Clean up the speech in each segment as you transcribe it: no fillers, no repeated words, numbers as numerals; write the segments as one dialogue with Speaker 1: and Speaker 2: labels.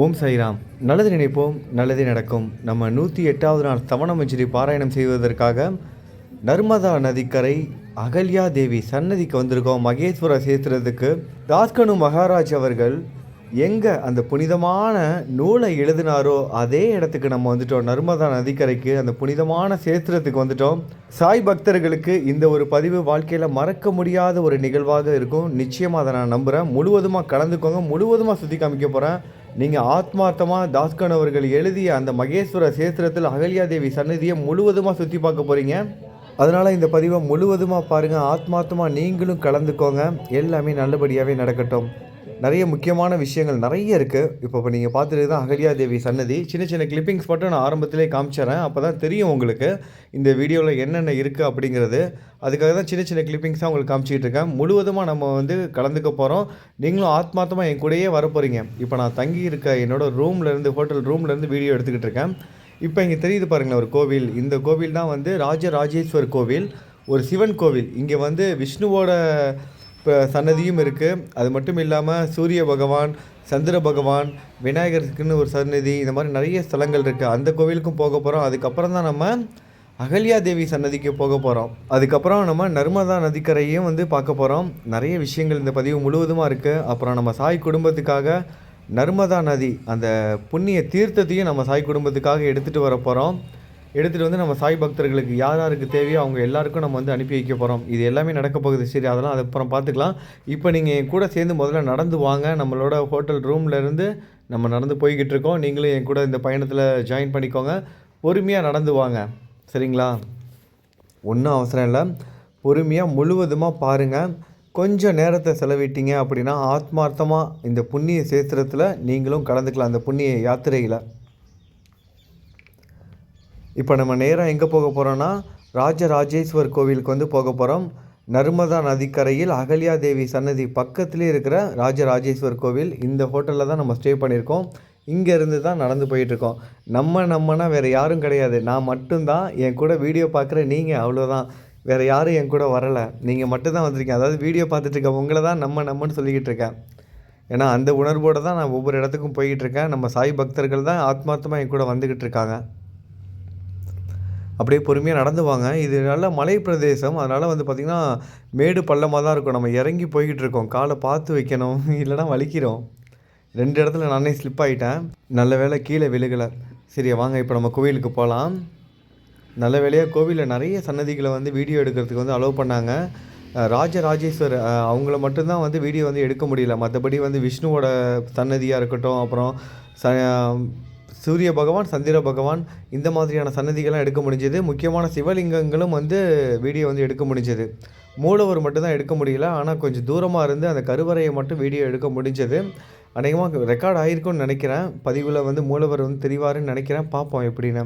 Speaker 1: ஓம் சாய்ராம். நல்லது நினைப்போம், நல்லதே நடக்கும். நம்ம 108வது நாள் தவணமஞ்சரி பாராயணம் செய்வதற்காக நர்மதா நதிக்கரை அகல்யா தேவி சன்னதிக்கு வந்திருக்கோம். மகேஸ்வர சேத்திரத்துக்கு தாஸ்கனு மகாராஜ் அவர்கள் எங்கே அந்த புனிதமான நூலை எழுதினாரோ அதே இடத்துக்கு நம்ம வந்துட்டோம். நர்மதா நதிக்கரைக்கு, அந்த புனிதமான சேத்திரத்துக்கு வந்துட்டோம். சாய் பக்தர்களுக்கு இந்த ஒரு பதிவு வாழ்க்கையில் மறக்க முடியாத ஒரு நிகழ்வாக இருக்கும். நிச்சயமாக அதை நான் நம்புகிறேன். முழுவதுமாக கலந்துக்கோங்க. முழுவதுமாக சுற்றி காமிக்க போகிறேன். நீங்கள் ஆத்மார்த்தமாக தாஸ்கன் அவர்கள் எழுதிய அந்த மகேஸ்வர சேத்திரத்தில் அகல்யா தேவி சன்னதியை முழுவதுமாக சுற்றி பார்க்க போகிறீங்க. அதனால் இந்த பதிவை முழுவதுமாக பாருங்கள். ஆத்மார்த்தமாக நீங்களும் கலந்துக்கோங்க. எல்லாமே நல்லபடியாகவே நடக்கட்டும். நிறைய முக்கியமான விஷயங்கள் நிறைய இருக்குது. இப்போ நீங்கள் பார்த்துட்டு தான் அகல்யா தேவி சன்னதி. சின்ன சின்ன கிளிப்பிங்ஸ் மட்டும் நான் ஆரம்பத்திலே காமிச்சிடறேன். அப்போ தான் தெரியும் உங்களுக்கு இந்த வீடியோவில் என்னென்ன இருக்குது அப்படிங்கிறது. அதுக்காக தான் சின்ன சின்ன கிளிப்பிங்ஸாக உங்களுக்கு காமிச்சிக்கிட்டு இருக்கேன். முழுவதுமாக நம்ம கலந்துக்க போகிறோம். நீங்களும் ஆத்மார்த்தமாக என் கூடயே வர போகிறீங்க. இப்போ நான் தங்கி இருக்க என்னோடய ரூம்லேருந்து, ஹோட்டல் ரூம்லேருந்து வீடியோ எடுத்துக்கிட்டு இருக்கேன். இப்போ இங்கே தெரியுது பாருங்களேன் ஒரு கோவில். இந்த கோவில் தான் ராஜராஜேஸ்வர் கோவில், ஒரு சிவன் கோவில். இங்கே விஷ்ணுவோட இப்போ சன்னதியும் இருக்குது. அது மட்டும் இல்லாமல் சூரிய பகவான், சந்திர பகவான், விநாயகருக்குன்னு ஒரு சன்னதி, இந்த மாதிரி நிறைய ஸ்தலங்கள் இருக்குது. அந்த கோவிலுக்கும் போக போகிறோம். அதுக்கப்புறம் தான் நம்ம அகல்யா தேவி சன்னதிக்கு போக போகிறோம். அதுக்கப்புறம் நம்ம நர்மதா நதிக்கரையும் பார்க்க போகிறோம். நிறைய விஷயங்கள் இந்த பதிவு முழுவதுமாக இருக்குது. அப்புறம் நம்ம சாய் குடும்பத்துக்காக நர்மதா நதி அந்த புண்ணிய தீர்த்தத்தையும் நம்ம சாய் குடும்பத்துக்காக எடுத்துகிட்டு வர போகிறோம். எடுத்துகிட்டு நம்ம சாய் பக்தர்களுக்கு யார் யாருக்கு தேவையோ அவங்க எல்லாருக்கும் நம்ம அனுப்பி வைக்க போகிறோம். இது எல்லாமே நடக்க போகுது. சரி, அதெல்லாம் அதுக்கப்புறம் பார்த்துக்கலாம். இப்போ நீங்கள் என் கூட சேர்ந்து முதல்ல நடந்து வாங்க. நம்மளோட ஹோட்டல் ரூம்லேருந்து நம்ம நடந்து போய்கிட்டு இருக்கோம். நீங்களும் என் கூட இந்த பயணத்தில் ஜாயின் பண்ணிக்கோங்க. பொறுமையாக நடந்து வாங்க, சரிங்களா? ஒன்றும் அவசரம் இல்லை. பொறுமையாக முழுவதுமாக பாருங்கள். கொஞ்சம் நேரத்தை செலவிட்டீங்க அப்படின்னா ஆத்மார்த்தமாக இந்த புண்ணிய சேத்திரத்தில் நீங்களும் கலந்துக்கலாம், அந்த புண்ணிய யாத்திரையில். இப்போ நம்ம நேராக எங்கே போக போகிறோன்னா ராஜராஜேஸ்வர் கோவிலுக்கு போக போகிறோம். நர்மதா நதிக்கரையில் அகல்யா தேவி சன்னதி பக்கத்துலேயே இருக்கிற ராஜராஜேஸ்வர் கோவில். இந்த ஹோட்டலில் தான் நம்ம ஸ்டே பண்ணியிருக்கோம். இங்கேருந்து தான் நடந்து போயிட்டுருக்கோம். நம்மனா வேறு யாரும் கிடையாது. நான் மட்டும்தான். என் கூட வீடியோ பார்க்குற நீங்கள், அவ்வளோதான். வேறு யாரும் என் கூட வரலை. நீங்கள் மட்டும்தான் வந்திருக்கீங்க. அதாவது வீடியோ பார்த்துட்டு இருக்க உங்களை தான் நம்மன்னு சொல்லிக்கிட்டு இருக்கேன். ஏன்னா அந்த உணர்வோடு தான் நான் ஒவ்வொரு இடத்துக்கும் போய்கிட்டு இருக்கேன். நம்ம சாய் பக்தர்கள் தான் ஆத்மார்த்தமாக என் கூட வந்துக்கிட்டு இருக்காங்க. அப்படியே பொறுமையாக நடந்து வாங்க. இது நல்ல மலை பிரதேசம். அதனால் பார்த்திங்கன்னா மேடு பள்ளமாக தான் இருக்கும். நம்ம இறங்கி போய்கிட்டு இருக்கோம். காலை பார்த்து வைக்கணும், இல்லைனா வலிக்கிறோம். 2 இடத்துல நானே ஸ்லிப் ஆகிட்டேன். நல்ல வேளை கீழே விழுகலை. சரி வாங்க, இப்போ நம்ம கோவிலுக்கு போகலாம். நல்ல வேளையாக கோவிலில் நிறைய சன்னதிகளை வீடியோ எடுக்கிறதுக்கு அலோவ் பண்ணாங்க. ராஜராஜேஸ்வர் அவங்கள மட்டும்தான் வீடியோ எடுக்க முடியல. மற்றபடி விஷ்ணுவோட சன்னதியாக இருக்கட்டும், அப்புறம் சூரிய பகவான், சந்திர பகவான், இந்த மாதிரியான சன்னதிகள்லாம் எடுக்க முடிஞ்சது. முக்கியமான சிவலிங்கங்களும் வீடியோ எடுக்க முடிஞ்சது. மூலவர் மட்டும்தான் எடுக்க முடியல. ஆனால் கொஞ்சம் தூரமாக இருந்து அந்த கருவறையை மட்டும் வீடியோ எடுக்க முடிஞ்சது. அநேகமாக ரெக்கார்ட் ஆகிருக்கும்னு நினைக்கிறேன். பதிவில் மூலவர் தெரிவாருன்னு நினைக்கிறேன். பார்ப்போம் எப்படின்னு.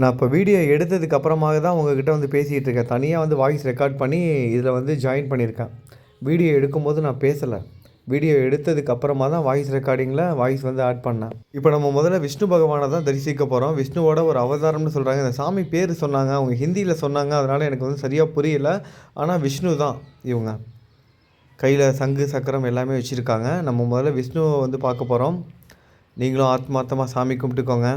Speaker 1: நான் இப்போ வீடியோ எடுத்ததுக்கு அப்புறமாக தான் உங்ககிட்ட பேசிகிட்டு இருக்கேன். தனியாக வாய்ஸ் ரெக்கார்ட் பண்ணி இதில் ஜாயின் பண்ணியிருக்கேன். வீடியோ எடுக்கும்போது நான் பேசலை. வீடியோ எடுத்ததுக்கு அப்புறமா தான் வாய்ஸ் ரெக்கார்டிங்கில் வாய்ஸ் ஆட் பண்ணேன். இப்போ நம்ம முதல்ல விஷ்ணு பகவானை தான் தரிசிக்க போகிறோம். விஷ்ணுவோட ஒரு அவதாரம்னு சொல்கிறாங்க. இந்த சாமி பேர் சொன்னாங்க, அவங்க ஹிந்தியில் சொன்னாங்க. அதனால் எனக்கு சரியாக புரியல. ஆனால் விஷ்ணு தான் இவங்க. கையில் சங்கு சக்கரம் எல்லாமே வச்சுருக்காங்க. நம்ம முதல்ல விஷ்ணுவை பார்க்க போகிறோம். நீங்களும் ஆத்மார்த்தமாக சாமி கும்பிட்டுக்கோங்க.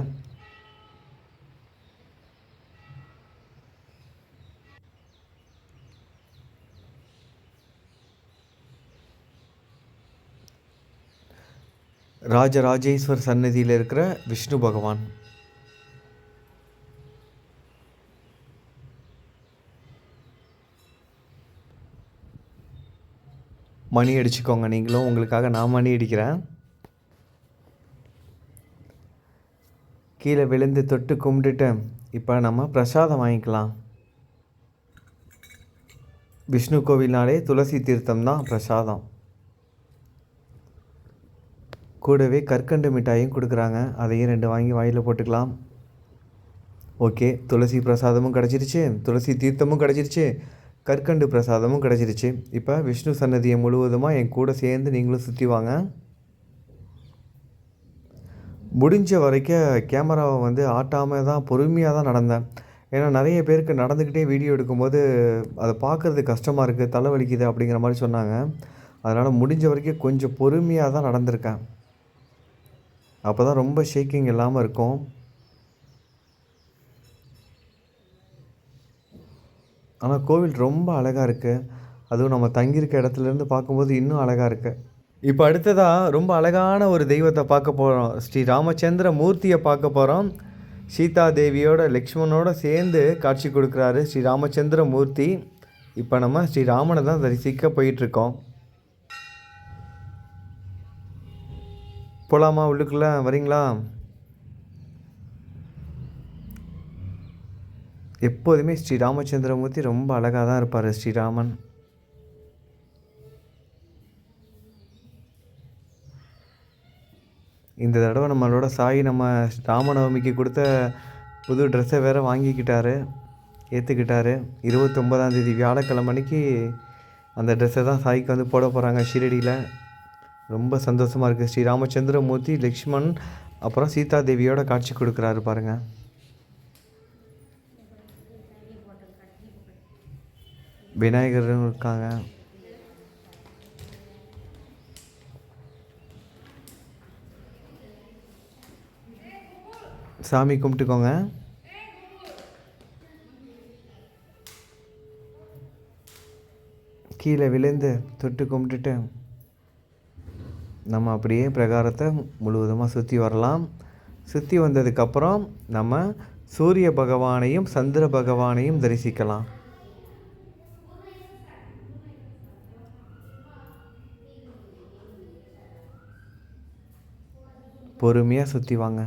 Speaker 1: ராஜராஜேஸ்வர் சன்னதியில் இருக்கிற விஷ்ணு பகவான். மணி அடிச்சுக்கோங்க. நீங்களும் உங்களுக்காக நான் மணி அடிக்கிறேன். கீழே விழுந்து தொட்டு கும்பிட்டுட்டு இப்போ நம்ம பிரசாதம் வாங்கிக்கலாம். விஷ்ணு கோவில்னாலே துளசி தீர்த்தம் தான் பிரசாதம். கூடவே கற்கண்டு மிட்டாயும் கொடுக்குறாங்க. அதையும் 2 வாங்கி வாயில் போட்டுக்கலாம். ஓகே, துளசி பிரசாதமும் கிடச்சிருச்சு, துளசி தீர்த்தமும் கிடச்சிருச்சு, கற்கண்டு பிரசாதமும் கிடச்சிருச்சு. இப்போ விஷ்ணு சன்னதியை முழுவதுமாக என் கூட சேர்ந்து நீங்களும் சுற்றி வாங்க. முடிஞ்ச வரைக்கும் கேமராவை ஆட்டாமல் தான் பொறுமையாக தான் நடந்தேன். ஏன்னா நிறைய பேருக்கு நடந்துக்கிட்டே வீடியோ எடுக்கும்போது அதை பார்க்குறது கஷ்டமாக இருக்குது, தலைவலிக்குது அப்படிங்கிற மாதிரி சொன்னாங்க. அதனால் முடிஞ்ச வரைக்கும் கொஞ்சம் பொறுமையாக தான் நடந்திருக்கேன். அப்போ தான் ரொம்ப ஷேக்கிங் இல்லாமல் இருக்கும். ஆனால் கோவில் ரொம்ப அழகாக இருக்குது. அதுவும் நம்ம தங்கியிருக்க இடத்துலேருந்து பார்க்கும்போது இன்னும் அழகாக இருக்குது. இப்போ அடுத்ததாக ரொம்ப அழகான ஒரு தெய்வத்தை பார்க்க போகிறோம். ஸ்ரீ ராமச்சந்திர மூர்த்தியை பார்க்க போகிறோம். சீதா தேவியோட லக்ஷ்மணோட சேர்ந்து காட்சி கொடுக்குறாரு ஸ்ரீ ராமச்சந்திர மூர்த்தி. இப்போ நம்ம ஸ்ரீ ராமனை தான் தரிசிக்க போயிட்டுருக்கோம். போகலாமா? உள்ளுக்குள்ளே வரீங்களா? எப்போதுமே ஸ்ரீ ராமச்சந்திரமூர்த்தி ரொம்ப அழகாக தான் இருப்பார் ஸ்ரீராமன். இந்த தடவை நம்மளோட சாய் நம்ம ராமநவமிக்கு கொடுத்த புது ட்ரெஸ்ஸை வேறு வாங்கிக்கிட்டாரு, ஏற்றுக்கிட்டாரு. 29ஆந்தேதி வியாழக்கிழமை அன்னைக்கு அந்த ட்ரெஸ்ஸை தான் சாய்க்கு வந்து போட போகிறாங்க ஷீரடியில். ரொம்ப சந்தோஷமாக இருக்குது. ஸ்ரீ ராமச்சந்திரமூர்த்தி, லக்ஷ்மண், அப்புறம் சீதா தேவியோட காட்சி கொடுக்குறாரு பாருங்கள். விநாயகரும் இருக்காங்க. சாமி கும்பிட்டுக்கோங்க. கீழே விழுந்து தொட்டு கும்பிட்டுட்டு நம்ம அப்படியே பிரகாரத்தை முழுவதுமாக சுற்றி வரலாம். சுற்றி வந்ததுக்கப்புறம் நம்ம சூரிய பகவானையும் சந்திர பகவானையும் தரிசிக்கலாம். பொறுமையாக சுற்றி வாங்க.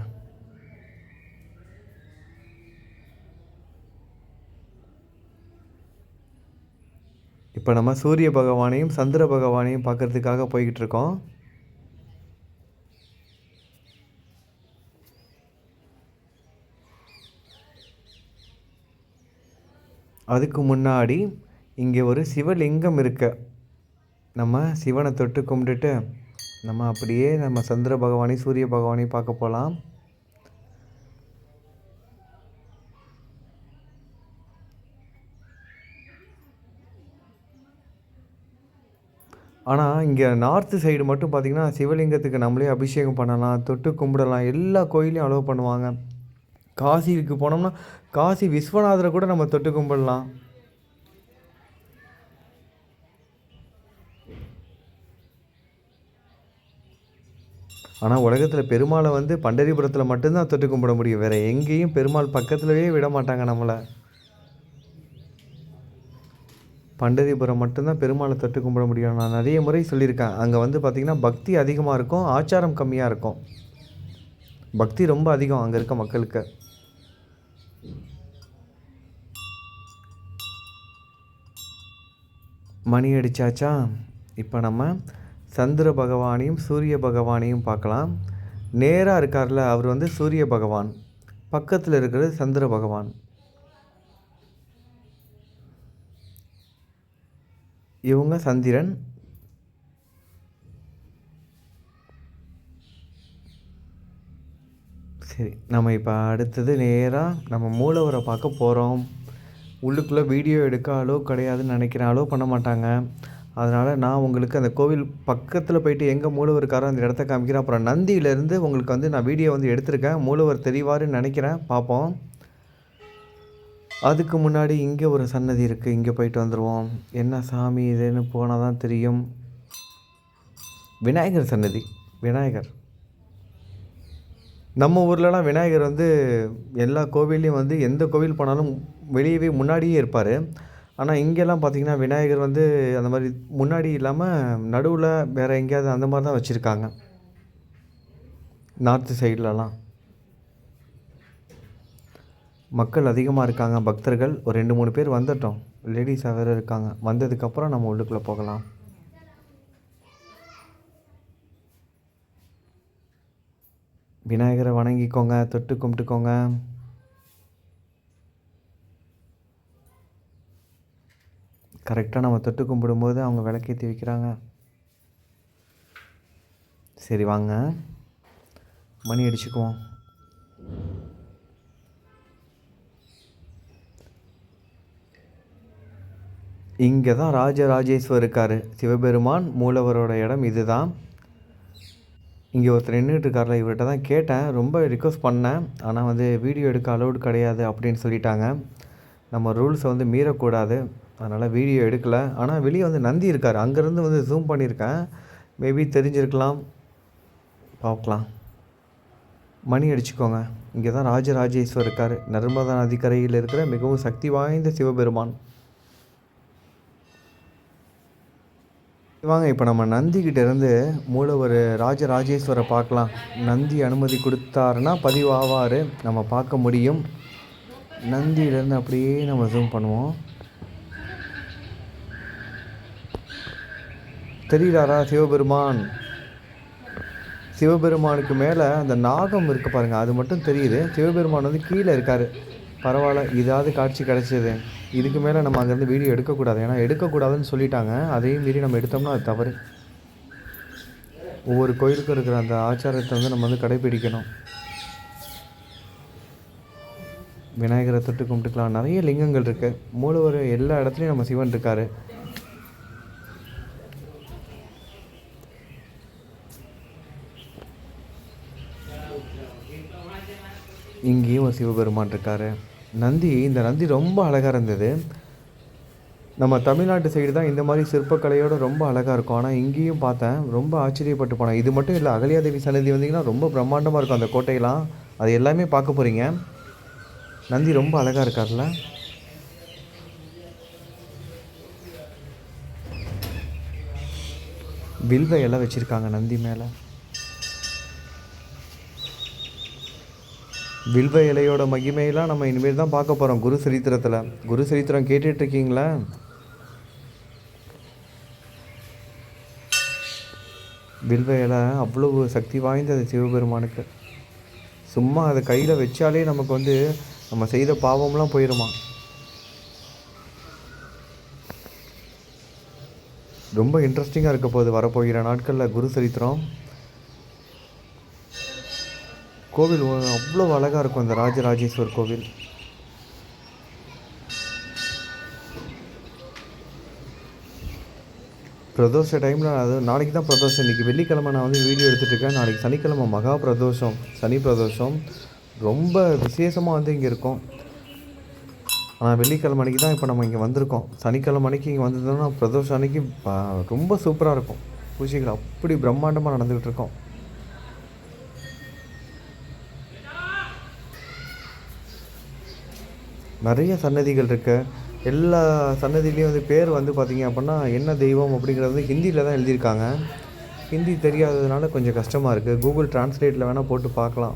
Speaker 1: இப்போ நம்ம சூரிய பகவானையும் சந்திர பகவானையும் பார்க்குறதுக்காக போய்கிட்டு இருக்கோம். அதுக்கு முன்னாடி இங்கே ஒரு சிவலிங்கம் இருக்கு. நம்ம சிவனை தொட்டு கும்பிட்டுட்டு நம்ம அப்படியே நம்ம சந்திர பகவானையும் சூரிய பகவானையும் பார்க்க போகலாம். ஆனால் இங்கே நார்த்து சைடு மட்டும் பார்த்திங்கன்னா சிவலிங்கத்துக்கு நம்மளே அபிஷேகம் பண்ணலாம், தொட்டு கும்பிடலாம். எல்லா கோயிலையும் அலோவ் பண்ணுவாங்க. காசிக்கு போனோம்னா காசி விஸ்வநாதரை கூட நம்ம தொட்டு கும்பிடலாம். ஆனால் உலகத்தில் பெருமாளை வந்து பண்டரிபுரத்தில் மட்டும்தான் தொட்டு கும்பிட முடியும். வேறு எங்கேயும் பெருமாள் பக்கத்துலேயே விட மாட்டாங்க நம்மளை. பண்டரிபுரம் மட்டும்தான் பெருமாளை தொட்டு கும்பிட முடியும். நான் நிறைய முறை சொல்லியிருக்கேன். அங்கே வந்து பார்த்திங்கன்னா பக்தி அதிகமாக இருக்கும், ஆச்சாரம் கம்மியாக இருக்கும். பக்தி ரொம்ப அதிகம் அங்கே இருக்க மக்களுக்கு. மணி அடித்தாச்சா? இப்போ நம்ம சந்திர பகவானையும் சூரிய பகவானையும் பார்க்கலாம். நேராக இருக்கார்ல அவர் வந்து சூரிய பகவான், பக்கத்தில் இருக்கிறது சந்திர பகவான். இவங்க சந்திரன். சரி, நம்ம இப்போ அடுத்தது நேராக நம்ம மூலவரை பார்க்க போகிறோம். உள்ளுக்குள்ளே வீடியோ எடுக்க அலோவ் கிடையாதுன்னு நினைக்கிறேன். அலோவ் பண்ண மாட்டாங்க. அதனால் நான் உங்களுக்கு அந்த கோவில் பக்கத்தில் போயிட்டு எங்கே மூலவர் இருக்காரோ அந்த இடத்த காமிக்கிறேன். அப்புறம் நந்தியிலேருந்து உங்களுக்கு வந்து நான் வீடியோ வந்து எடுத்திருக்கேன். மூலவர் தெரிவாருன்னு நினைக்கிறேன், பார்ப்போம். அதுக்கு முன்னாடி இங்கே ஒரு சன்னதி இருக்குது, இங்கே போயிட்டு வந்துடுவோம். என்ன சாமி இதுன்னு போனால் தான் தெரியும். விநாயகர் சன்னதி. விநாயகர் நம்ம ஊர்லலாம் விநாயகர் வந்து எல்லா கோவில்லையும் வந்து எந்த கோவில் போனாலும் வெளியவே முன்னாடியே இருப்பார். ஆனால் இங்கெல்லாம் பார்த்திங்கன்னா விநாயகர் வந்து அந்த மாதிரி முன்னாடி இல்லாமல் நடுவில் வேறு எங்கேயாவது அந்த மாதிரி தான் வச்சுருக்காங்க நார்த்து சைட்லலாம். மக்கள் அதிகமாக இருக்காங்க, பக்தர்கள் ஒரு 2-3 பேர் வந்துட்டோம். லேடிஸாக வேறு இருக்காங்க. வந்ததுக்கப்புறம் நம்ம உள்ளுக்குள்ளே போகலாம். விநாயகரை வணங்கிக்கோங்க, தொட்டு கும்பிட்டுக்கோங்க. கரெக்டாக நம்ம தொட்டு கும்பிடும்போது அவங்க விளக்கேற்றி வைக்கிறாங்க. சரி வாங்க, மணி அடிச்சுக்குவோம். இங்கே தான் ராஜராஜேஸ்வர் இருக்கார். சிவபெருமான் மூலவரோட இடம் இது தான். இங்கே ஒருத்தர் நின்றுட்டு இருக்கார்ல, இவர்கிட்ட தான் கேட்டேன், ரொம்ப ரிக்வஸ்ட் பண்ணேன். ஆனால் வந்து வீடியோ எடுக்க அலோடு கிடையாது அப்படின்னு சொல்லிட்டாங்க. நம்ம ரூல்ஸை வந்து மீறக்கூடாது, அதனால் வீடியோ எடுக்கலை. ஆனால் வெளியே வந்து நந்தி இருக்கார், அங்கேருந்து வந்து ஜூம் பண்ணியிருக்கேன். மேபி தெரிஞ்சிருக்கலாம், பார்க்கலாம். மணி அடிச்சுக்கோங்க. இங்கே தான் ராஜராஜேஸ்வர் இருக்கார், நர்மதா நதிக்கரையில் இருக்கிற மிகவும் சக்தி வாய்ந்த சிவபெருமான். வாங்க இப்போ நம்ம நந்திக்கிட்ட இருந்து மூலவர் ராஜராஜேஸ்வரை பார்க்கலாம். நந்தி அனுமதி கொடுத்தாருன்னா பதிவாவார், நம்ம பார்க்க முடியும். நந்தியிலேருந்து அப்படியே நம்ம ஜூம் பண்ணுவோம். தெரியுறாரா சிவபெருமான்? சிவபெருமானுக்கு மேலே அந்த நாகம் இருக்குது பாருங்கள், அது மட்டும் தெரியுது. சிவபெருமான் வந்து கீழே இருக்கார். பரவாயில்ல, இதாவது காட்சி கிடச்சிது. இதுக்கு மேலே நம்ம அங்கேருந்து வீடியோ எடுக்கக்கூடாது, ஏன்னா எடுக்கக்கூடாதுன்னு சொல்லிட்டாங்க. அதையும் மீறி நம்ம எடுத்தோம்னா அது தவறு. ஒவ்வொரு கோயிலுக்கும் இருக்கிற அந்த ஆச்சாரத்தை வந்து நம்ம வந்து கடைப்பிடிக்கணும். விநாயகரை தொட்டு கும்பிட்டுக்கலாம். நிறைய லிங்கங்கள் இருக்குது. மூலவர் எல்லா இடத்துலையும் நம்ம சிவன் இருக்கார். இங்கேயும் ஒரு சிவபெருமான் இருக்கார். இந்த நந்தி ரொம்ப அழகாக இருந்தது. நம்ம தமிழ்நாட்டு சைடு தான் இந்த மாதிரி சிற்பக்கலையோடு ரொம்ப அழகாக இருக்கும். ஆனால் இங்கேயும் பார்த்தேன், ரொம்ப ஆச்சரியப்பட்டு போனேன். இது மட்டும் இல்லை, அகல்யாதேவி சன்னதி வந்தீங்கன்னா ரொம்ப பிரம்மாண்டமாக இருக்கும் அந்த கோட்டையெல்லாம். அது எல்லாமே பார்க்க போகிறீங்க. நந்தி ரொம்ப அழகாக இருக்கார்ல. வில்வ இலை வச்சுருக்காங்க நந்தி மேலே. வில்வ இலையோட மகிமையெல்லாம் நம்ம இனிமேல் தான் பார்க்க போகிறோம் குரு சரித்திரத்தில். குரு சரித்திரம் கேட்டுட்ருக்கீங்களா? வில்வ இலை அவ்வளவு சக்தி வாய்ந்தது சிவபெருமானுக்கு. சும்மா அதை கையில் வச்சாலே நமக்கு வந்து நம்ம செய்த பாவம்லாம் போயிடுமா. ரொம்ப இன்ட்ரெஸ்டிங்காக இருக்க போகுது வரப்போகிற நாட்களில் குரு சரித்திரம். கோவில் அவ்வளோ அழகாக இருக்கும் இந்த ராஜராஜேஸ்வர் கோவில். பிரதோஷ டைமில், அது நாளைக்கு தான் பிரதோஷம். இன்றைக்கி வெள்ளிக்கிழமை நான் வந்து வீடியோ எடுத்துகிட்ருக்கேன். நாளைக்கு சனிக்கிழமை மகா பிரதோஷம், சனி பிரதோஷம். ரொம்ப விசேஷமாக வந்து இங்கே இருக்கும். ஆனால் வெள்ளிக்கிழமை அன்றைக்கி தான் இப்போ நம்ம இங்கே வந்திருக்கோம். சனிக்கிழமை அன்றைக்கி இங்கே வந்ததுன்னா பிரதோஷம் அன்றைக்கி ரொம்ப சூப்பராக இருக்கும். பூஜைகள் அப்படி பிரம்மாண்டமாக நடந்துக்கிட்டு இருக்கோம். நிறைய சன்னதிகள் இருக்குது. எல்லா சன்னதிலையும் வந்து பேர் வந்து பார்த்திங்க அப்படின்னா என்ன தெய்வம் அப்படிங்கிறது வந்து ஹிந்தியில் தான் எழுதியிருக்காங்க. ஹிந்தி தெரியாததுனால கொஞ்சம் கஷ்டமாக இருக்குது. கூகுள் டிரான்ஸ்லேட்டில் வேணால் போட்டு பார்க்கலாம்.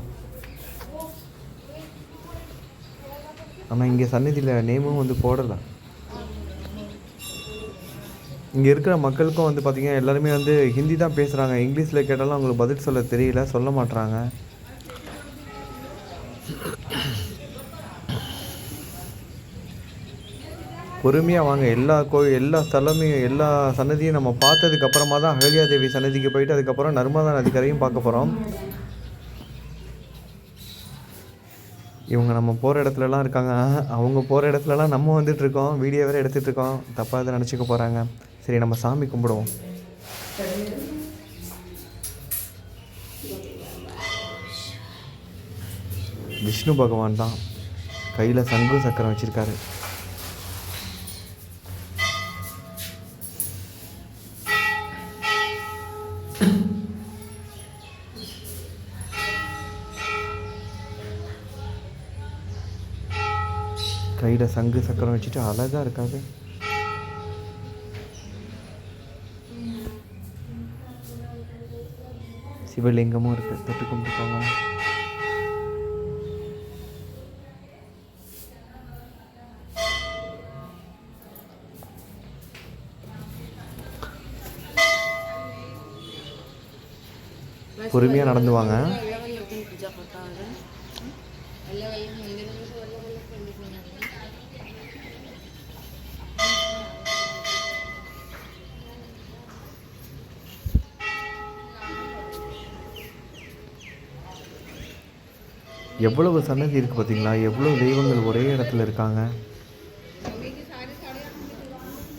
Speaker 1: ஆனால் இங்கே சன்னதியில் நேமும் வந்து போடலை. இங்கே இருக்கிற மக்களுக்கும் வந்து பார்த்திங்கன்னா எல்லாருமே வந்து ஹிந்தி தான் பேசுகிறாங்க. இங்கிலீஷில் கேட்டாலும் அவங்களுக்கு பதில் சொல்ல தெரியல, சொல்ல மாட்றாங்க. பொறுமையாக வாங்க. எல்லா ஸ்தலமையும் எல்லா சன்னதியும் நம்ம பார்த்ததுக்கப்புறமா தான் அகல்யாதேவி சன்னதிக்கு போயிட்டு அதுக்கப்புறம் நர்மதா நதிக்கரையும் பார்க்க போகிறோம். இவங்க நம்ம போகிற இடத்துலலாம் இருக்காங்க, அவங்க போகிற இடத்துலலாம் நம்ம வந்துட்டுருக்கோம். வீடியோ வேறு எடுத்துகிட்ருக்கோம், தப்பாக எதை நினச்சிக்க போகிறாங்க. சரி, நம்ம சாமி கும்பிடுவோம். விஷ்ணு பகவான் தான் கையில் சங்கு சக்கரம் வச்சுருக்காரு. கையில் சங்கு சக்கரம் வச்சுட்டு அழகாக இருக்காது. சிவலிங்கமும் இருக்குது, தொட்டு கும்பிட்டுக்கோங்க. பொறுமையாக நடந்து வாங்க. எவ்வளவு சன்னதி இருக்குது பார்த்தீங்களா? எவ்வளோ தெய்வங்கள் ஒரே இடத்துல இருக்காங்க.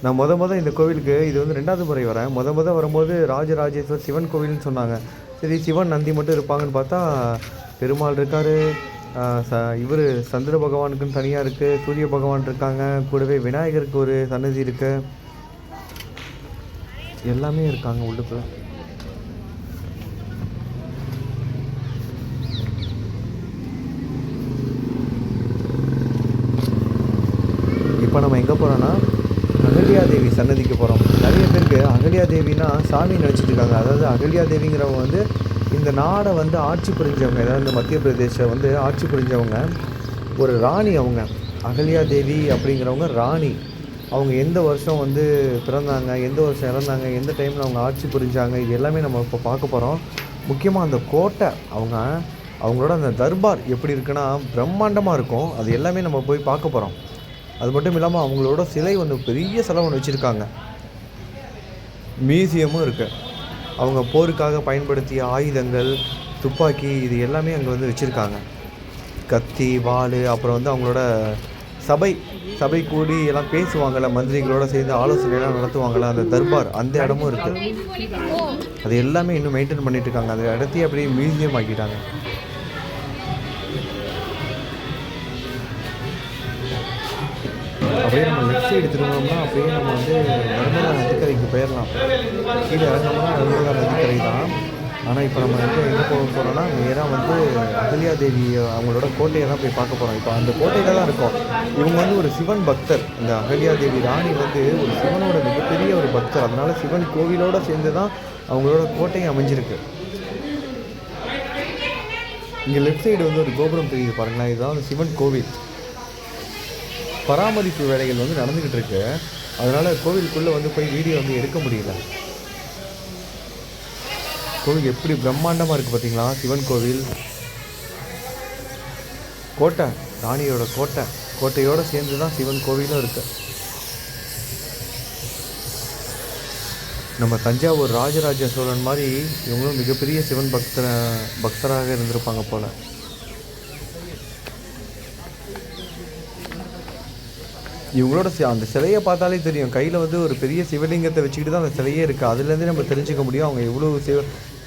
Speaker 1: நான் இந்த கோவிலுக்கு இது வந்து 2வது முறை வரேன். வரும்போது ராஜராஜேஸ்வர் சிவன் கோவில்னு சொன்னாங்க. சரி சிவன், நந்தி மட்டும் இருப்பாங்கன்னு பார்த்தா பெருமாள் இருக்கார், இவர் சந்திர பகவானுக்குன்னு தனியாக இருக்குது, சூரிய பகவான் இருக்காங்க, கூடவே விநாயகருக்கு ஒரு சன்னதி இருக்குது, எல்லாமே இருக்காங்க உள்ளுக்குள்ள. இப்போ நம்ம எங்கே போகிறோன்னா அகல்யாதேவி சன்னதிக்கு போகிறோம். நிறைய பேருக்கு அகல்யாதேவினா சாமி நினச்சிட்டு இருக்காங்க. அதாவது அகல்யாதேவிங்கிறவங்க வந்து இந்த நாடை வந்து ஆட்சி புரிஞ்சவங்க, ஏதாவது இந்த மத்திய பிரதேசம் வந்து ஆட்சி புரிஞ்சவங்க, ஒரு ராணி அவங்க. அகல்யாதேவி அப்படிங்கிறவங்க ராணி. அவங்க எந்த வருஷம் வந்து பிறந்தாங்க, எந்த வருஷம் இறந்தாங்க, எந்த டைமில் அவங்க ஆட்சி புரிஞ்சாங்க, இது எல்லாமே நம்ம இப்போ பார்க்க போகிறோம். முக்கியமாக அந்த கோட்டை, அவங்களோட அந்த தர்பார் எப்படி இருக்குன்னா பிரம்மாண்டமாக இருக்கும். அது எல்லாமே நம்ம போய் பார்க்க போகிறோம். அது மட்டும் இல்லாமல் அவங்களோட சிலை ஒன்று, பெரிய சிலை ஒன்று வச்சுருக்காங்க. மியூசியமும் இருக்குது. அவங்க போருக்காக பயன்படுத்திய ஆயுதங்கள், துப்பாக்கி, இது எல்லாமே அங்கே வந்து வச்சுருக்காங்க. கத்தி, வாள், அப்புறம் வந்து அவங்களோட சபை கூடி எல்லாம் பேசுவாங்கள்ல, மந்திரிகளோடு சேர்ந்து ஆலோசனைலாம் நடத்துவாங்கள்ல, அந்த தர்பார், அந்த இடமும் இருக்குது. அது எல்லாமே இன்னும் மெயின்டைன் பண்ணிட்டு இருக்காங்க. அந்த இடத்தையே அப்படியே மியூசியம் ஆக்கிட்டாங்க. அப்படியே நம்ம லெஃப்ட் சைடு திரும்பினோம்னா அப்படியே நம்ம வந்து நர்மதா நதிக்கரைக்கு போயிடலாம். கீழே இறங்கினோம்னா நர்மதா நதிக்கரை தான். ஆனால் இப்போ நம்ம எங்கே போக போகிறோம்னா நேராக வந்து அகல்யாதேவி அவங்களோட கோட்டையை தான் போய் பார்க்க போகிறோம். இப்போ அந்த கோட்டையில் தான் இருக்கோம். இவங்க வந்து ஒரு சிவன் பக்தர். இந்த அகல்யாதேவி ராணி வந்து ஒரு சிவனோட மிகப்பெரிய ஒரு பக்தர். அதனால் சிவன் கோவிலோடு சேர்ந்து தான் அவங்களோட கோட்டையை அமைஞ்சிருக்கு. இங்கே லெஃப்ட் சைடு வந்து ஒரு கோபுரம் தெரியுது பாருங்களேன், இதுதான் அந்த சிவன் கோவில். பராமரிப்பு வேலைகள் வந்து நடந்துக்கிட்டு இருக்கு. அதனால் கோவிலுக்குள்ளே வந்து போய் வீடியோ வந்து எடுக்க முடியல. கோவில் எப்படி பிரம்மாண்டமாக இருக்குது பார்த்தீங்களா? சிவன் கோவில், கோட்டை, ராணியோட கோட்டையோடு சேர்ந்து தான் சிவன் கோவிலும் இருக்குது. நம்ம தஞ்சாவூர் ராஜராஜ சோழன் மாதிரி இவங்களும் மிகப்பெரிய சிவன் பக்தராக இருந்திருப்பாங்க போல். இவங்களோட அந்த சிலையை பார்த்தாலே தெரியும். கையில் வந்து ஒரு பெரிய சிவலிங்கத்தை வச்சுக்கிட்டு தான் அந்த சிலையே இருக்குது. அதுலேருந்தே நம்ம தெரிஞ்சுக்க முடியும் அவங்க எவ்வளோ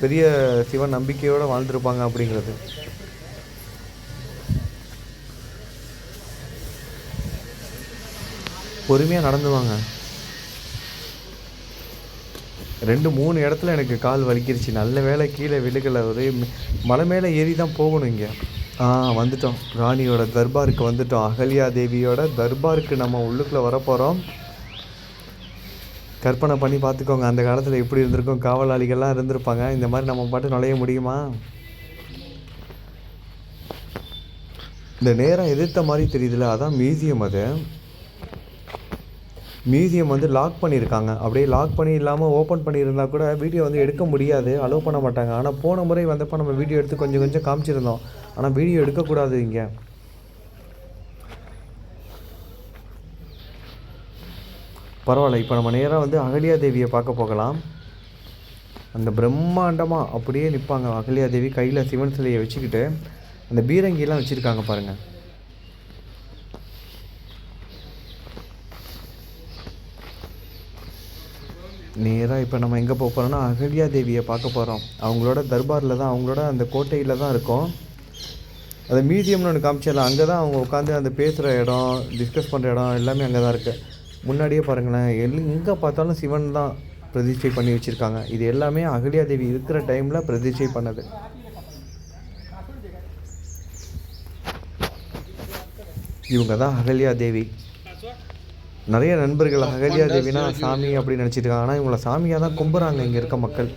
Speaker 1: பெரிய சிவன் நம்பிக்கையோடு வாழ்ந்துருப்பாங்க அப்படிங்கிறது. பொறுமையாக நடந்துவாங்க. 2-3 இடத்துல எனக்கு கால் வலிக்கிருச்சு. நல்ல வேலை கீழே விழுகலை. ஒரே மலை மேலே ஏறி தான் போகணும். இங்கே வந்துட்டோம். ராணியோட தர்பாருக்கு வந்துட்டோம். அகல்யாதேவியோட தர்பாருக்கு நம்ம உள்ளுக்குள்ளே வரப்போகிறோம். கற்பனை பண்ணி பார்த்துக்கோங்க, அந்த காலத்தில் எப்படி இருந்திருக்கும். காவலாளிகள்லாம் இருந்திருப்பாங்க. இந்த மாதிரி நம்ம பாட்டு நுழைய முடியுமா? இந்த நேரம் எதிர்த்த மாதிரி தெரியுதுல்ல, அதான் மியூசியம். அது மியூசியம் வந்து லாக் பண்ணியிருக்காங்க. அப்படியே லாக் பண்ணி இல்லாமல் ஓப்பன் பண்ணியிருந்தா கூட வீடியோ வந்து எடுக்க முடியாது, அலோவ் பண்ண மாட்டாங்க. ஆனால் போன முறை வந்தப்போ நம்ம வீடியோ எடுத்து கொஞ்சம் காமிச்சிருந்தோம். ஆனால் வீடியோ எடுக்கக்கூடாது இங்கே. பரவாயில்ல. இப்போ நம்ம நேராக வந்து அகல்யாதேவியை பார்க்க போகலாம். அந்த பிரம்மாண்டமாக அப்படியே நிற்பாங்க அகல்யாதேவி. கையில் சிவன் சிலையை வச்சுக்கிட்டு அந்த பீரங்கியெல்லாம் வச்சுருக்காங்க பாருங்கள். நேராக இப்போ நம்ம எங்கே போக போகிறோம்னா அகல்யாதேவியை பார்க்க போகிறோம். அவங்களோட தர்பாரில் தான், அவங்களோட அந்த கோட்டையில் தான் இருக்கும். அது மியூசியம்னு ஒன்று காமிச்சல, அங்கே தான் அவங்க உட்காந்து அந்த பேசுகிற இடம், டிஸ்கஸ் பண்ணுற இடம் எல்லாமே அங்கே தான் இருக்குது. முன்னாடியே பாருங்களேன், எங்கே பார்த்தாலும் சிவன் தான் பிரதிஷ்டை பண்ணி வச்சுருக்காங்க. இது எல்லாமே அகல்யாதேவி இருக்கிற டைமில் பிரதிஷ்டை பண்ணது. இவங்க தான் அகல்யாதேவி. நிறைய நண்பர்கள் அகல்யாதேவினா சாமி அப்படின்னு நினச்சிட்டு இருக்காங்க. ஆனால் இவங்கள சாமியாக தான் கும்புறாங்க இங்கே இருக்க மக்கள்.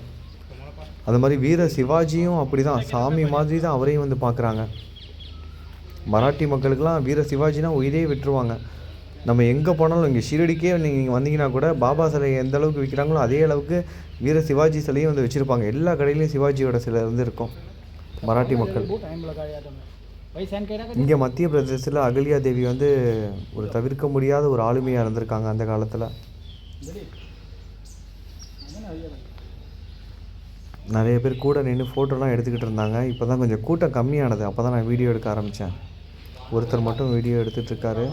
Speaker 1: அது மாதிரி வீர சிவாஜியும் அப்படி தான், சாமி மாதிரி தான் அவரையும் வந்து பார்க்குறாங்க. மராட்டி மக்களுக்கெல்லாம் வீர சிவாஜினா உயிரே விட்டுருவாங்க. நம்ம எங்கே போனாலும், இங்கே ஷீரடிக்கே நீங்கள் வந்தீங்கன்னா கூட பாபா சிலை எந்த அளவுக்கு விற்கிறாங்களோ அதே அளவுக்கு வீர சிவாஜி சிலையும் வந்து வச்சுருப்பாங்க. எல்லா கடையிலையும் சிவாஜியோட சிலை வந்து இருக்கும். மராட்டி மக்கள் இங்கே மத்திய பிரதேசத்தில் அகல்யாதேவி வந்து ஒரு தவிர்க்க முடியாத ஒரு ஆளுமையாக இருந்திருக்காங்க அந்த காலத்தில். நிறைய பேர் கூட நின்று ஃபோட்டோலாம் எடுத்துக்கிட்டு இருந்தாங்க. இப்போ தான் கொஞ்சம் கூட்டம் கம்மியானது. அப்போ தான் நான் வீடியோ எடுக்க ஆரம்பித்தேன். ஒருத்தர் மட்டும் வீடியோ எடுத்துகிட்ருக்காரு.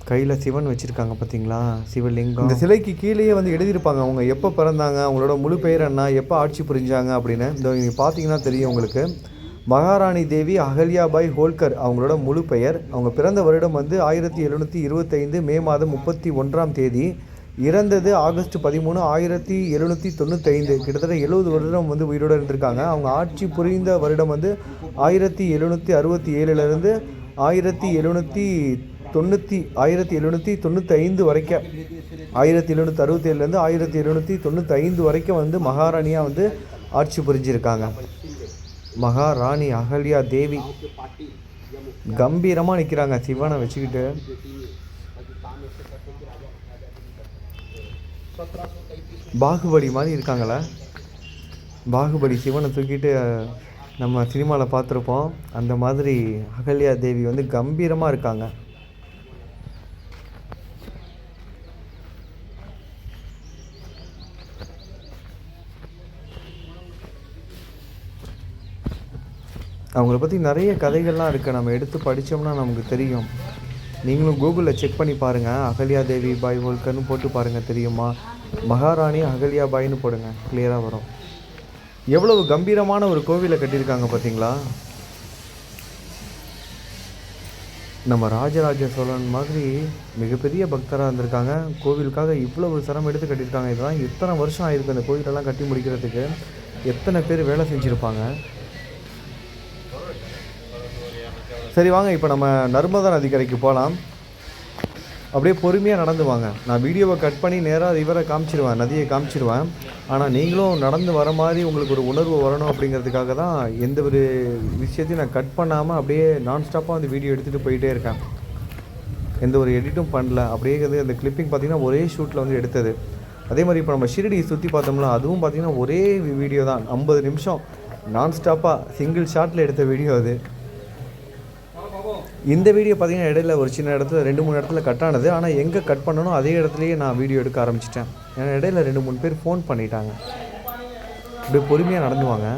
Speaker 1: கையில் சிவன் வச்சுருக்காங்க பார்த்தீங்களா, சிவலிங்கம். இந்த சிலைக்கு கீழேயே வந்து எழுதியிருப்பாங்க அவங்க எப்போ பிறந்தாங்க, அவங்களோட முழு பெயர் என்ன, எப்போ ஆட்சி புரிஞ்சாங்க அப்படின்னு. இந்த நீங்கள் பார்த்தீங்கன்னா தெரியும் உங்களுக்கு. மகாராணி தேவி அகல்யாபாய் ஹோல்கர் அவங்களோட முழு பெயர். அவங்க பிறந்த வருடம் வந்து 1725 மே மாதம் 31ஆம் தேதி. இறந்தது ஆகஸ்ட் 13 1795. கிட்டத்தட்ட 70 வருடம் வந்து உயிரோடு இருந்திருக்காங்க. அவங்க ஆட்சி புரிந்த வருடம் வந்து 1767லேருந்து 1795 வரைக்கும், 1767லேருந்து 1795 வரைக்கும் வந்து மகாராணியாக வந்து ஆட்சி புரிஞ்சிருக்காங்க. மகாராணி அகல்யா தேவி கம்பீரமாக நிற்கிறாங்க சிவனை வச்சுக்கிட்டு. பாகுபலி மாதிரி இருக்காங்களே, பாகுபலி சிவனை தூக்கிட்டு நம்ம சினிமாவில் பார்த்துருப்போம். அந்த மாதிரி அகல்யா தேவி வந்து கம்பீரமாக இருக்காங்க. அவங்கள பற்றி நிறைய கதைகள்லாம் இருக்குது, நம்ம எடுத்து படித்தோம்னா நமக்கு தெரியும். நீங்களும் கூகுளில் செக் பண்ணி பாருங்கள், அகல்யா தேவி பாய் ஹோல்கர்னு போட்டு பாருங்கள் தெரியுமா. மகாராணி அகல்யா பாய்னு போடுங்க, கிளியராக வரும். எவ்வளவு கம்பீரமான ஒரு கோவிலை கட்டியிருக்காங்க பார்த்தீங்களா. நம்ம ராஜராஜ சோழன் மாதிரி மிகப்பெரிய பக்தராக இருந்திருக்காங்க. கோவிலுக்காக இவ்வளவு சிரமம் எடுத்து கட்டியிருக்காங்க. இதெல்லாம் எத்தனை வருஷம் ஆயிருக்கு அந்த கோவிலெல்லாம் கட்டி முடிக்கிறதுக்கு. எத்தனை பேர் வேலை செஞ்சுருப்பாங்க. சரி வாங்க, இப்போ நம்ம நர்மதா நதிக்கரைக்கு போகலாம். அப்படியே பொறுமையாக நடந்து வாங்க. நான் வீடியோவை கட் பண்ணி நேராக ரிவரை காமிச்சிடுவேன், நதியை காமிச்சிடுவேன். ஆனால் நீங்களும் நடந்து வர மாதிரி உங்களுக்கு ஒரு உணர்வு வரணும் அப்படிங்கிறதுக்காக தான் எந்த ஒரு விஷயத்தையும் நான் கட் பண்ணாமல் அப்படியே நான்ஸ்டாப்பாக அந்த வீடியோ எடுத்துகிட்டு போயிட்டே இருக்கேன். எந்த ஒரு எடிட்டும் பண்ணல. அப்படியே வந்து அந்த கிளிப்பிங் பார்த்திங்கன்னா ஒரே ஷூட்டில் வந்து எடுத்தது. அதே மாதிரி இப்போ நம்ம ஷிரடியை சுற்றி பார்த்தோம்னா அதுவும் பார்த்திங்கன்னா ஒரே வீடியோ தான், 50 நிமிஷம் நான்ஸ்டாப்பாக சிங்கிள் ஷாட்டில் எடுத்த வீடியோ அது. இந்த வீடியோ பார்த்திங்கன்னா இடையில ஒரு சின்ன இடத்துல 2-3 இடத்துல கட் ஆனது. ஆனால் எங்கே கட் பண்ணணும் அதே இடத்துலையே நான் வீடியோ எடுக்க ஆரம்பிச்சிட்டேன். ஏன்னா இடையில 2-3 பேர் ஃபோன் பண்ணிட்டாங்க. இப்படி பொறுமையாக நடந்துவாங்க.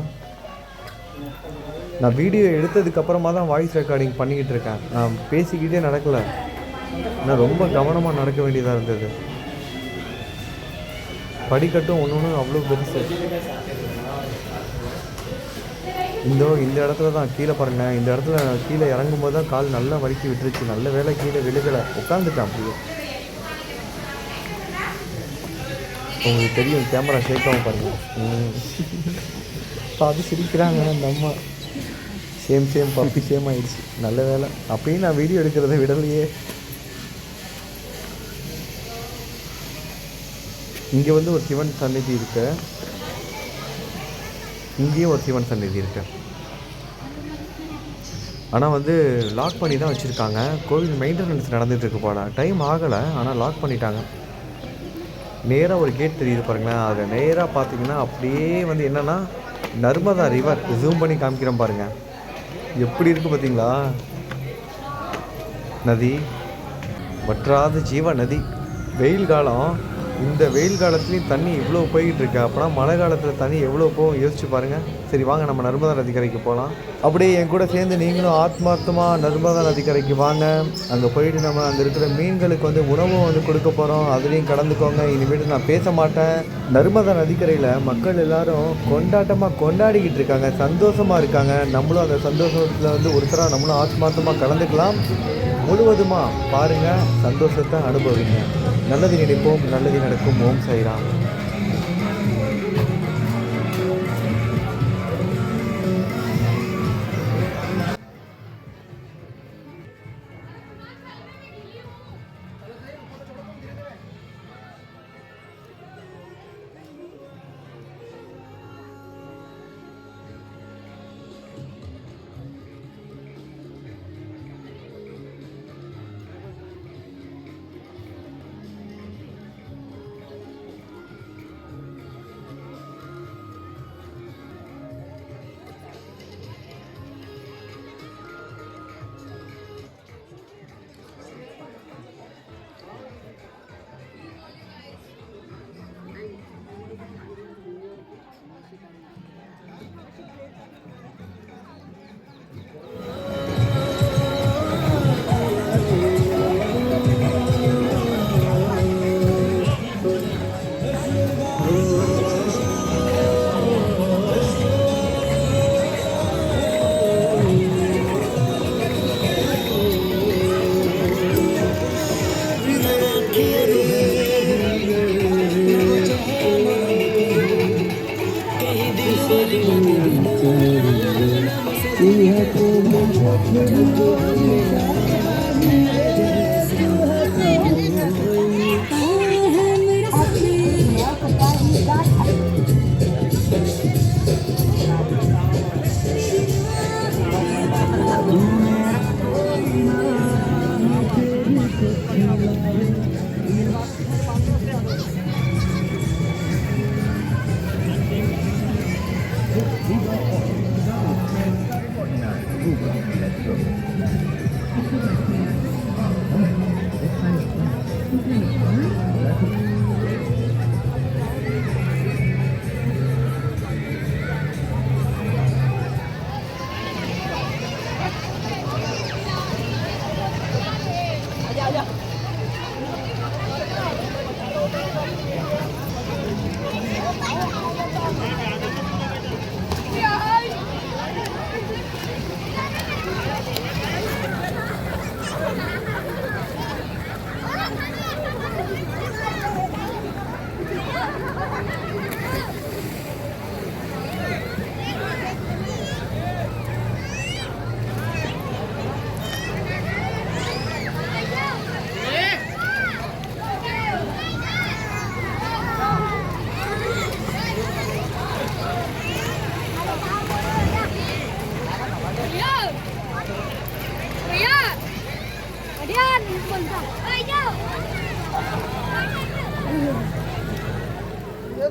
Speaker 1: நான் வீடியோ எடுத்ததுக்கப்புறமா தான் வாய்ஸ் ரெக்கார்டிங் பண்ணிக்கிட்டு இருக்கேன். நான் பேசிக்கிட்டே நடக்கலை, நான் ரொம்ப கவனமாக நடக்க வேண்டியதாக இருந்தது. படிக்கட்டும் ஒன்று அவ்வளோ பெருசு. இந்த இடத்துல தான் கீழே பாருங்கள், இந்த இடத்துல கீழே இறங்கும்போது தான் கால் நல்லா வலிக்கி விட்டுருச்சு. நல்ல வேலை கீழே விழுகலை, உட்காந்துட்டேன் அப்படியே. உங்களுக்கு தெரியும் கேமரா ஷேக்காகவும் பாருங்கள். பார்த்து சிரிக்கிறாங்க அந்த அம்மா. சேம் பப்பி சேம் ஆயிடுச்சு. நல்ல வேலை அப்பயும் நான் வீடியோ எடுக்கிறத விடலையே. இங்கே வந்து ஒரு சிவன் சந்நிதி இருக்கு, இங்கேயும் ஒரு சிவன் சந்நிதி இருக்கு. ஆனால் வந்து லாக் பண்ணி தான் வச்சுருக்காங்க. கோவில் மெயின்டெனன்ஸ் நடந்துகிட்ருக்கு போல. டைம் ஆகலை, ஆனால் லாக் பண்ணிட்டாங்க. நேராக ஒரு கேட் தெரியுது பாருங்களேன். அதில் நேராக பார்த்தீங்கன்னா அப்படியே வந்து என்னென்னா நர்மதா ரிவர். ஜூம் பண்ணி காமிக்கிறேன் பாருங்கள், எப்படி இருக்குது பார்த்தீங்களா. நதி வற்றாத ஜீவ நதி. வெயில் காலம், இந்த வெயில் காலத்துலேயும் தண்ணி இவ்வளோ போய்கிட்டு இருக்கு. அப்போனா மழை காலத்தில் தண்ணி எவ்வளோ போகும் யோசிச்சு பாருங்கள். சரி வாங்க நம்ம நர்மதா நதிக்கரைக்கு போகலாம். அப்படியே என் கூட சேர்ந்து நீங்களும் ஆத்மார்த்தமாக நர்மதா நதிக்கரைக்கு வாங்க. அங்கே போயிட்டு நம்ம அங்கே இருக்கிற மீன்களுக்கு வந்து உணவும் வந்து கொடுக்க போகிறோம். அதுலேயும் கலந்துக்கோங்க. இனிமேட்டு நான் பேச மாட்டேன். நர்மதா நதிக்கரையில் மக்கள் எல்லாரும் கொண்டாட்டமாக கொண்டாடிக்கிட்டு இருக்காங்க, சந்தோஷமாக இருக்காங்க. நம்மளும் அந்த சந்தோஷத்தில் வந்து ஒருத்தராக நம்மளும் ஆத்மார்த்தமாக கலந்துக்கலாம். முழுவதுமாக பாருங்கள், சந்தோஷத்தை அனுபவிங்க. நல்லது நினைப்போம், நல்லது நடக்கும். ஓம் சாய்ராம்.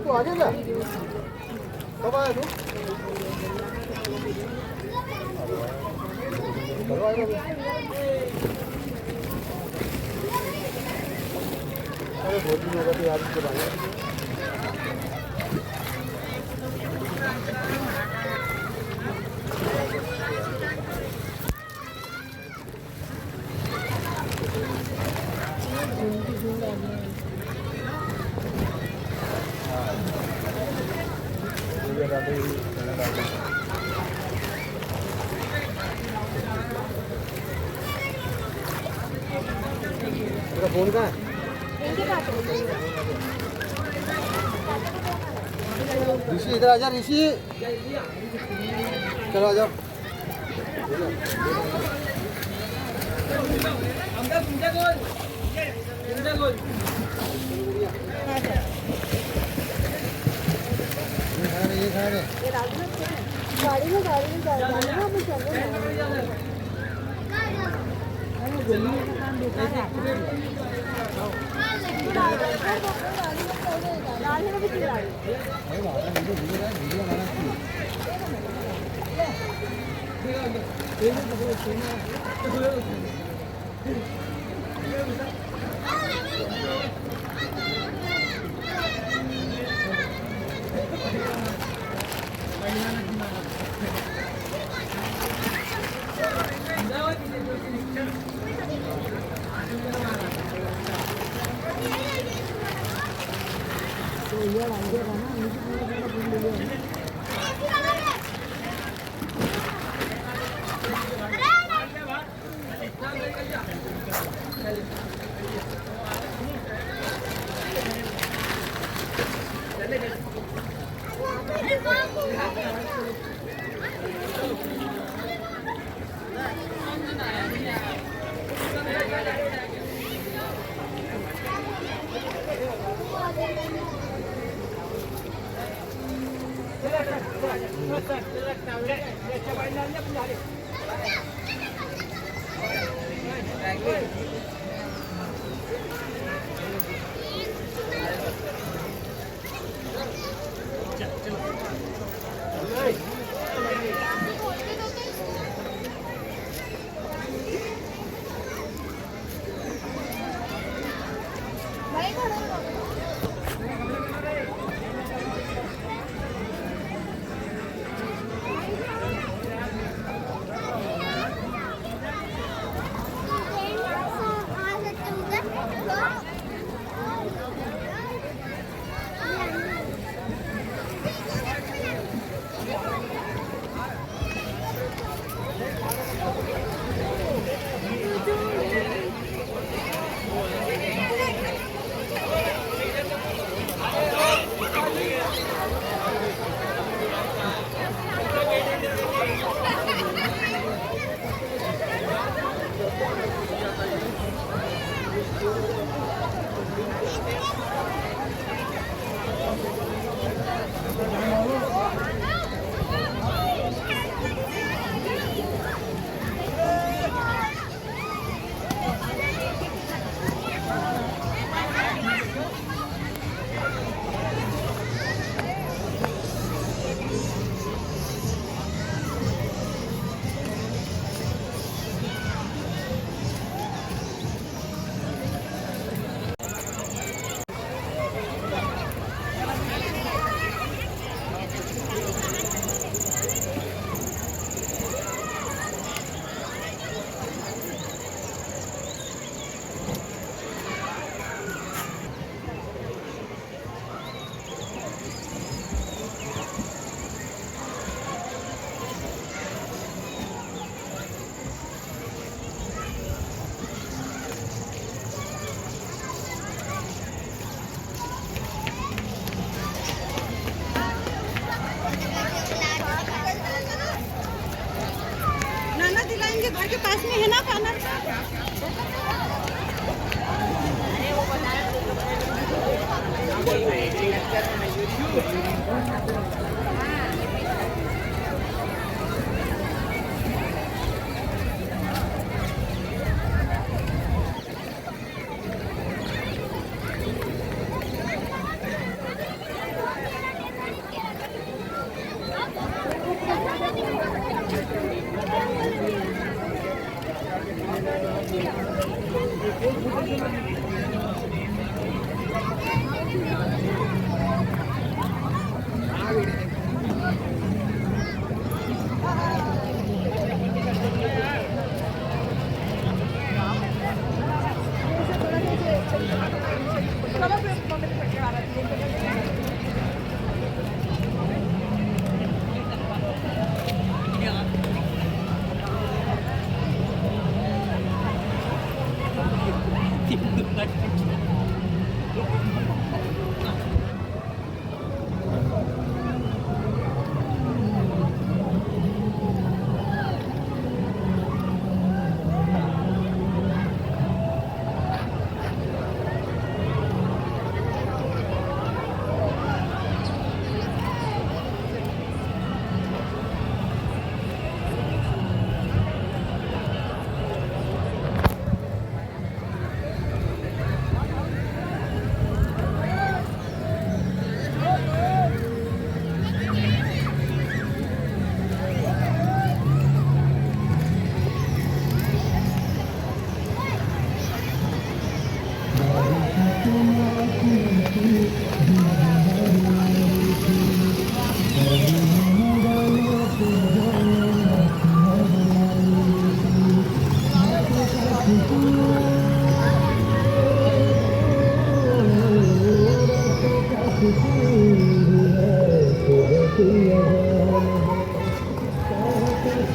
Speaker 2: तू आगे जा कब आया तू अरे बहुत दिन हो गया तो यार इसके बारे में तेरा फोन कहाँ है? ऋषि इधर आजा ऋषि चलो आ जाओ गाड़ी में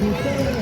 Speaker 2: Thank you.